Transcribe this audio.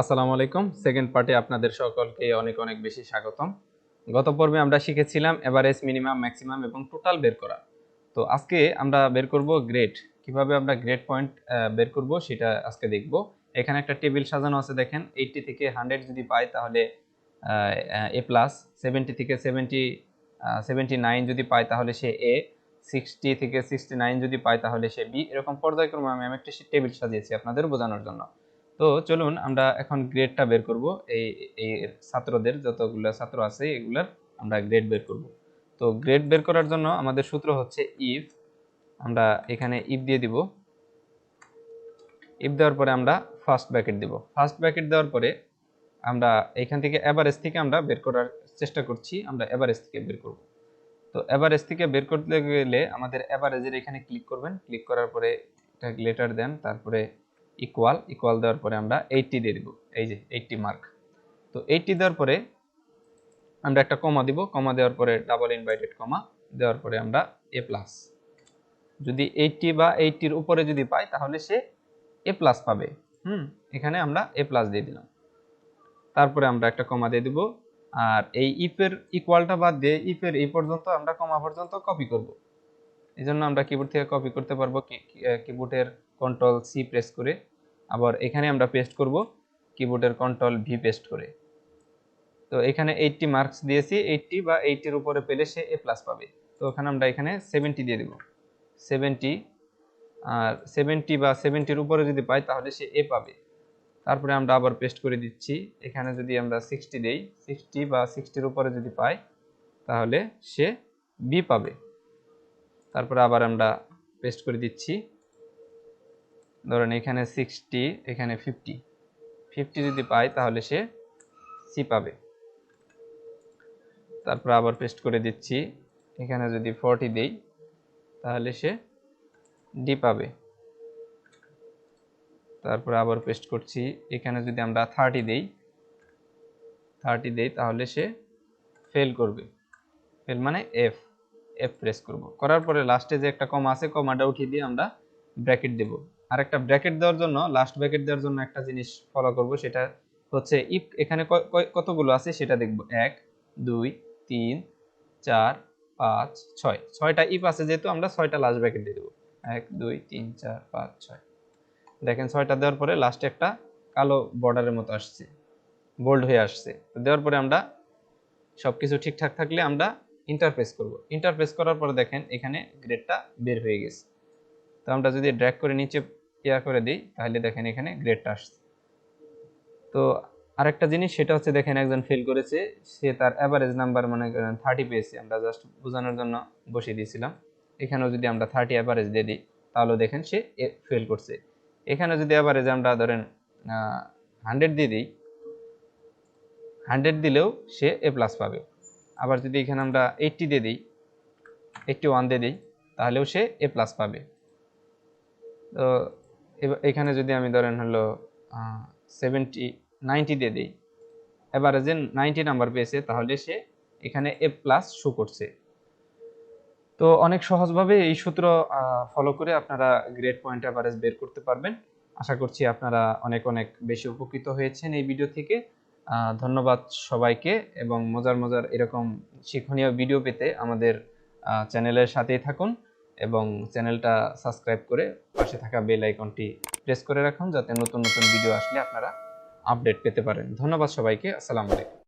আসসালামু আলাইকুম। সেকেন্ড পার্টে আপনাদের সকলকে অনেক অনেক বেশি স্বাগতম। গত পর্বে আমরা শিখেছিলাম এভারেজ, মিনিমাম, ম্যাক্সিমাম এবং টোটাল বের করা। তো আজকে আমরা বের করব গ্রেড। কিভাবে আমরা গ্রেড পয়েন্ট বের করব সেটা আজকে দেখব। এখানে একটা টেবিল সাজানো আছে, দেখেন 80 থেকে 100 যদি পাই তাহলে এ প্লাস, 70 থেকে 79 যদি পাই তাহলে সে এ, 60 থেকে 69 যদি পাই তাহলে সে বি। এরকম পর্যায়ক্রমে আমি একটা টেবিল সাজিয়েছি আপনাদের বোঝানোর জন্য। তো চলুন আমরা এখন গ্রেডটা বের করব। এই এই ছাত্রদের যতগুলো ছাত্র আছে এগুলার আমরা গ্রেড বের করব। তো গ্রেড বের করার জন্য আমাদের সূত্র হচ্ছে ইফ। আমরা এখানে ইফ দিয়ে দিব। ইফ দেওয়ার পরে আমরা ফার্স্ট ব্র্যাকেট দিব। ফার্স্ট ব্র্যাকেট দেওয়ার পরে আমরা এখান থেকে এভারেজ থেকে আমরা বের করার চেষ্টা করছি। আমরা এভারেজ থেকে বের করব। তো এভারেজ থেকে বের করতে গেলে আমাদের এভারেজের এখানে ক্লিক করবেন। ক্লিক করার পরে এটা গ্রেটার দেন, তারপরে ইকুয়াল দেওয়ার পরে আমরা 80 দিয়ে দিব। এই যে 80 মার্ক। তো 80 দেওয়ার পরে আমরা একটা কমা দিব। কমা দেওয়ার পরে ডাবল ইনভার্টেড কমা দেওয়ার পরে আমরা এ প্লাস। যদি 80 বা 80 এর উপরে যদি পাই তাহলে সে এ প্লাস পাবে। এখানে আমরা এ প্লাস দিয়ে দিলাম। তারপরে আমরা একটা কমা দিয়ে দিব। আর এই ইফের ইকুয়ালটা বাদ দিয়ে ইফের এই পর্যন্ত আমরা কমা পর্যন্ত কপি করব। এই জন্য আমরা কিবোর্ড থেকে কপি করতে পারবো কিবোর্ডের কন্ট্রোল সি প্রেস করে। আবার এখানে আমরা পেস্ট করব কিবোর্ডের কন্ট্রোল ভি পেস্ট করে। তো এখানে 80 মার্কস দিয়েছি, 80 বা 80 এর উপরে পেলে সে এ প্লাস পাবে। তো ওখানে আমরা এখানে 70 দিয়ে দেব। 70, আর 70 বা 70 এর উপরে যদি পাই তাহলে সে এ পাবে। তারপরে আমরা আবার পেস্ট করে দিচ্ছি। এখানে যদি আমরা 60 দেই, 60 বা 60 এর উপরে যদি পাই তাহলে সে বি পাবে। তারপরে আবার আমরা পেস্ট করে দিচ্ছি। ধরেন এখানে 60, এখানে 50 যদি পাই তাহলে সে সি পাবে। তারপর আবার পেস্ট করে দিচ্ছি। এখানে যদি 40 দেই তাহলে সে ডি পাবে। তারপর আবার পেস্ট করছি। এখানে যদি আমরা 30 দেই তাহলে সে ফেল করবে। ফেল মানে এফ প্রেস করব। করার পরে লাস্টে যে একটা কমা আছে, কমাটা উঠিয়ে দিয়ে আমরা ব্র্যাকেট দেব। আর একটা ব্র্যাকেট দেওয়ার জন্য, লাস্ট ব্র্যাকেট দেওয়ার জন্য একটা জিনিস ফলো করব, সেটা হচ্ছে ইফ এখানে কতগুলো আছে সেটা দেখব। 1 2 3 4 5 6, 6টা ইফ আছে, যেহেতু আমরা 6টা লাস্ট ব্র্যাকেট দিয়ে দেব। 1 2 3 4 5 6। দেখেন 6টা দেওয়ার পরে লাস্টে একটা কালো বর্ডারের মতো আসছে, বোল্ড হয়ে আসছে। তো দেওয়ার পরে আমরা সবকিছু ঠিকঠাক থাকলে আমরা ইন্টারপ্রেস করব। ইন্টারপ্রেস করার পরে দেখেন এখানে গ্রেডটা বের হয়ে গেছে। তো আমরা যদি ড্র্যাগ করে নিচে করে দিই তাহলে দেখেন এখানে গ্রেডটা আসছে। তো আরেকটা জিনিস সেটা হচ্ছে, দেখেন একজন ফেল করেছে, সে তার এভারেজ নাম্বার মনে করেন 30 পেয়েছে। আমরা জাস্ট বোঝানোর জন্য বসিয়ে দিয়েছিলাম। এখানেও যদি আমরা 30 এভারেজ দিয়ে দিই তাহলে দেখেন সে ফেল করছে। এখানে যদি এভারেজ আমরা ধরেন 100 দিয়ে দিই, 100 দিলেও সে এ প্লাস পাবে। আবার যদি এখানে আমরা 80 দিয়ে দিই, 81 দিয়ে দিই তাহলেও সে এ প্লাস পাবে। তো এখানে যদি আমি ধরেন হলো 90 দিয়ে দিই, এভারেজে 90 নাম্বার পেয়েছে তাহলে সে এখানে এ প্লাস শো করছে। তো অনেক সহজভাবে এই সূত্র ফলো করে আপনারা গ্রেড পয়েন্ট এভারেজ বের করতে পারবেন। আশা করছি আপনারা অনেক অনেক বেশি উপকৃত হয়েছেন এই ভিডিও থেকে। ধন্যবাদ সবাইকে, এবং মজার মজার এরকম শিক্ষণীয় ভিডিও পেতে আমাদের চ্যানেলের সাথেই থাকুন, এবং চ্যানেলটা সাবস্ক্রাইব করে পাশে থাকা বেল আইকনটি প্রেস করে রাখুন, যাতে নতুন নতুন ভিডিও আসলে আপনারা আপডেট পেতে পারেন। ধন্যবাদ সবাইকে। আসসালামু আলাইকুম।